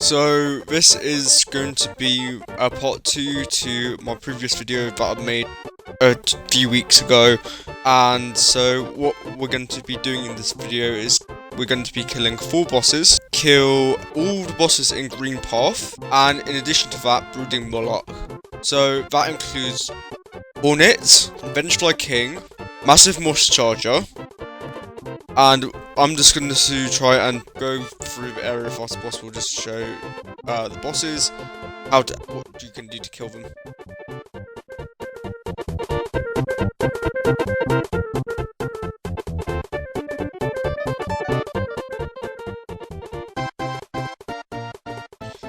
So this is going to be a part 2 to my previous video that I made a few weeks ago. And so what we're going to be doing in this video is we're going to be killing 4 bosses, kill all the bosses in Green Path, and in addition to that, brooding Moloch. So that includes Hornet, Vengefly King, Massive Moss Charger, and I'm just going to try and go through the area as fast as possible, just to show the bosses, what you can do to kill them.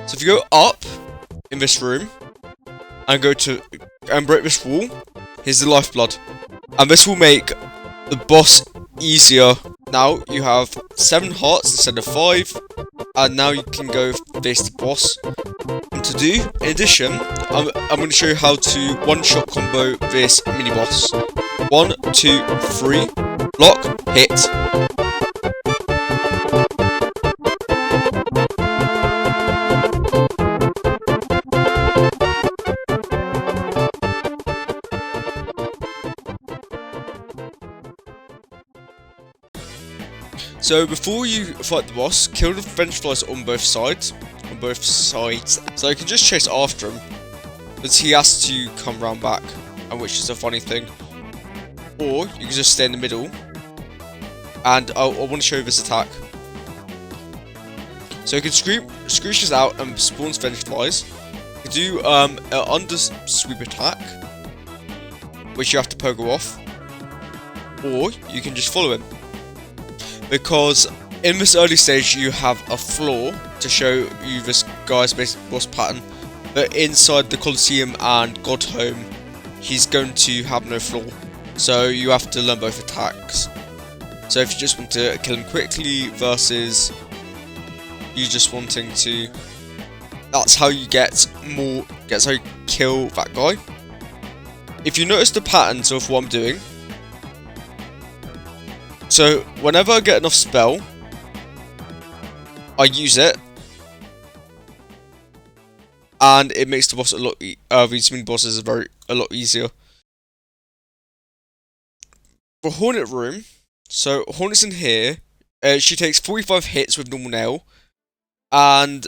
So if you go up in this room and go to and break this wall, here's the lifeblood, and this will make the boss easier. Now you have 7 hearts instead of 5, and now you can go face the boss. And to do, in addition, I'm going to show you how to one-shot combo this mini boss. 1, 2, 3, block, hit. So before you fight the boss, kill the Vengeflies on both sides. So you can just chase after him, but he has to come round back, and which is a funny thing. Or you can just stay in the middle, and I want to show you this attack. So you can screech this out and spawns Vengeflies. You can do an under sweep attack, which you have to pogo off, or you can just follow him. Because in this early stage you have a floor to show you this guy's basic boss pattern, but inside the Colosseum and God Home he's going to have no floor, so you have to learn both attacks. So if you just want to kill him quickly versus you just wanting to, that's how you that's how you kill that guy. If you notice the patterns of what I'm doing, so whenever I get enough spell, I use it, and it makes the boss a lot. These mini bosses are a lot easier. For Hornet room, so Hornet's in here. She takes 45 hits with normal nail, and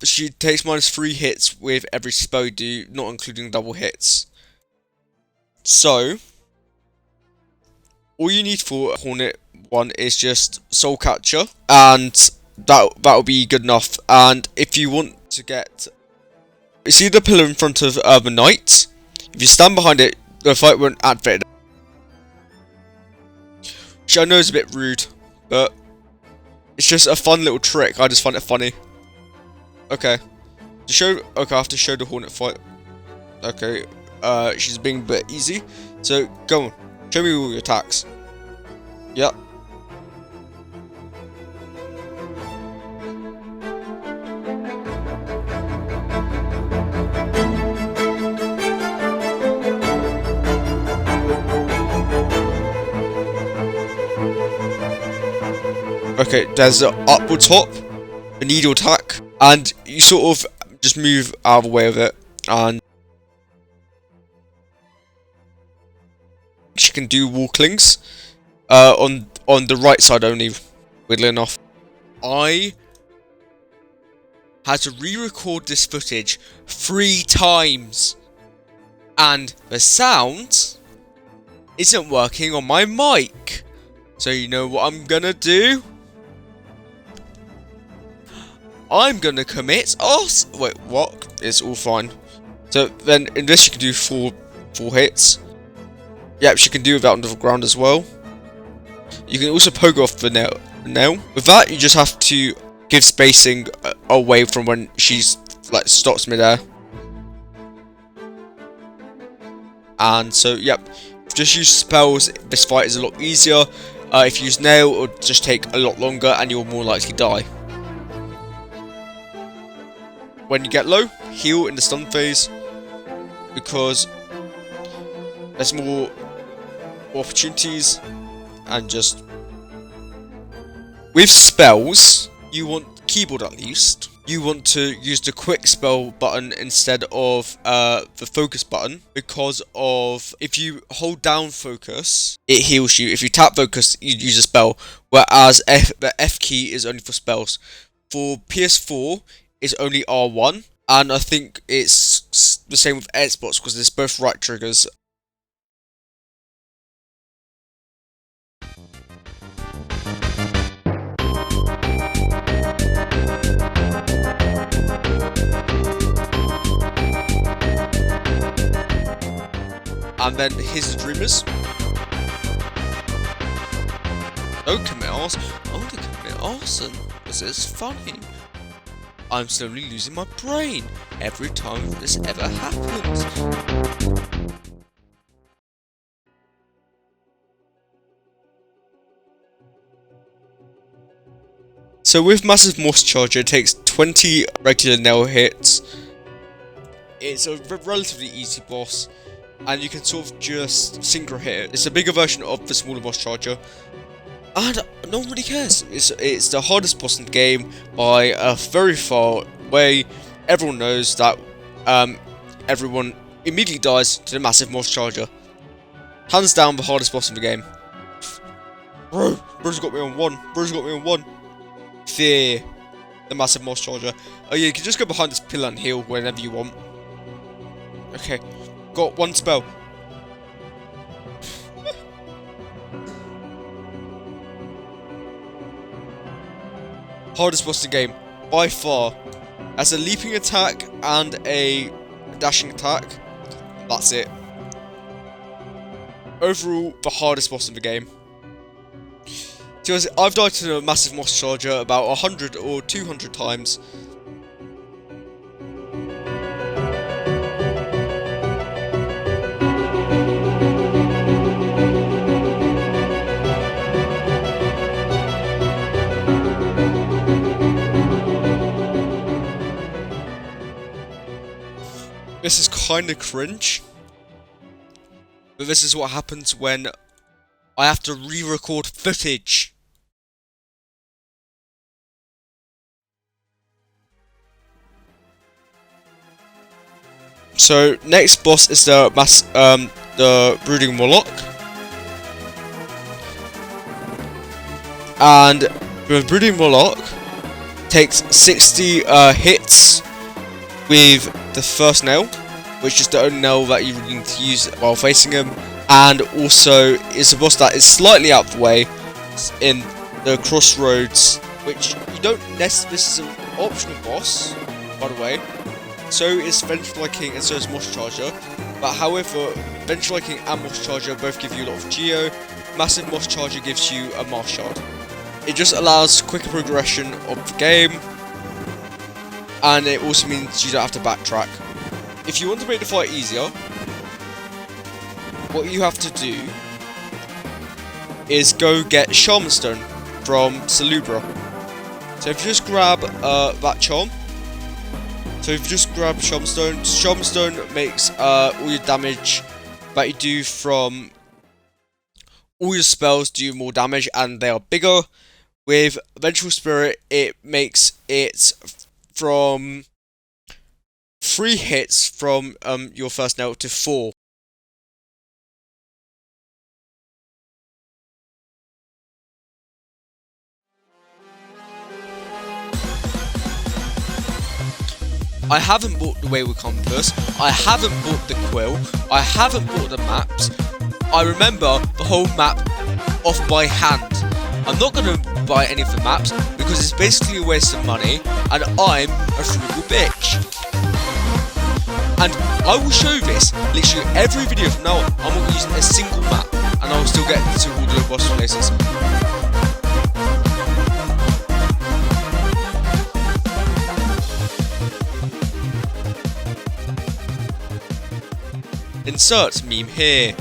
she takes -3 hits with every spell you do, not including double hits. So all you need for Hornet 1 is just Soul Catcher, and that'll be good enough. And if you want to get, you see the pillar in front of the knight? If you stand behind it, the fight won't activate. Which I know is a bit rude, but it's just a fun little trick. I just find it funny. Okay, I have to show the Hornet fight. Okay, she's being a bit easy, so go on. Show me all your attacks. Yep. Okay, there's an upwards hop, a needle attack, and you sort of just move out of the way of it, and she can do walklings on the right side only, weirdly enough. I had to re-record this footage 3 times, and the sound isn't working on my mic. So you know what I'm gonna do? I'm gonna commit wait, what? It's all fine. So then in this you can do four hits. Yep, she can do without underground as well. You can also pogo off the nail. With that, you just have to give spacing away from when she's like stops midair. And so, yep, just use spells. This fight is a lot easier. If you use nail, it'll just take a lot longer, and you'll more likely die. When you get low, heal in the stun phase, because there's more opportunities. And just with spells, you want keyboard at least, you want to use the quick spell button instead of the focus button, because of if you hold down focus, it heals you. If you tap focus, you use a spell, whereas the F key is only for spells. For PS4, it's only R1, and I think it's the same with Xbox because it's both right triggers. And then here's the Dreamers. Don't commit arson. I want to commit arson. This is funny. I'm slowly losing my brain every time this ever happens. So with Massive Moss Charger, it takes 20 regular nail hits. It's a relatively easy boss, and you can sort of just synchro hit it. It's a bigger version of the smaller boss charger, and no one really cares. It's the hardest boss in the game by a very far way. Everyone knows that everyone immediately dies to the Massive Moss Charger. Hands down the hardest boss in the game. Bro's got me on one. Bro's got me on one. Fear the Massive Moss Charger. Oh yeah, you can just go behind this pillar and heal whenever you want. Okay, got one spell. Hardest boss in the game, by far. As a leaping attack and a dashing attack, that's it. Overall, the hardest boss in the game. I've died to a Massive Moss Charger about 100 or 200 times. This is kinda cringe, but this is what happens when I have to re-record footage. So next boss is the Brooding Moloch, and the Brooding Moloch takes 60 hits with the first nail, which is the only nail that you really need to use while facing him, and also it's a boss that is slightly out of the way in the crossroads, which you don't necessarily. This is an optional boss, by the way. So is Vengefly King and so is Moss Charger, but however, Vengefly King and Moss Charger both give you a lot of Geo. Massive Moss Charger gives you a Mars Shard. It just allows quicker progression of the game, and it also means you don't have to backtrack. If you want to make the fight easier, what you have to do is go get Shaman Stone from Salubra. So if you just grab that charm, so if you just grab Shaman Stone makes all your damage that you do from all your spells do more damage and they are bigger. With Vengeful Spirit, it makes it from 3 hits from your first nail to 4. I haven't bought the Wayward Compass, I haven't bought the Quill, I haven't bought the maps. I remember the whole map off by hand. I'm not going to buy any of the maps because it's basically a waste of money and I'm a frugal bitch. And I will show this literally every video from now on. I'm not going to use a single map and I will still get to all the boss places. Insert meme here.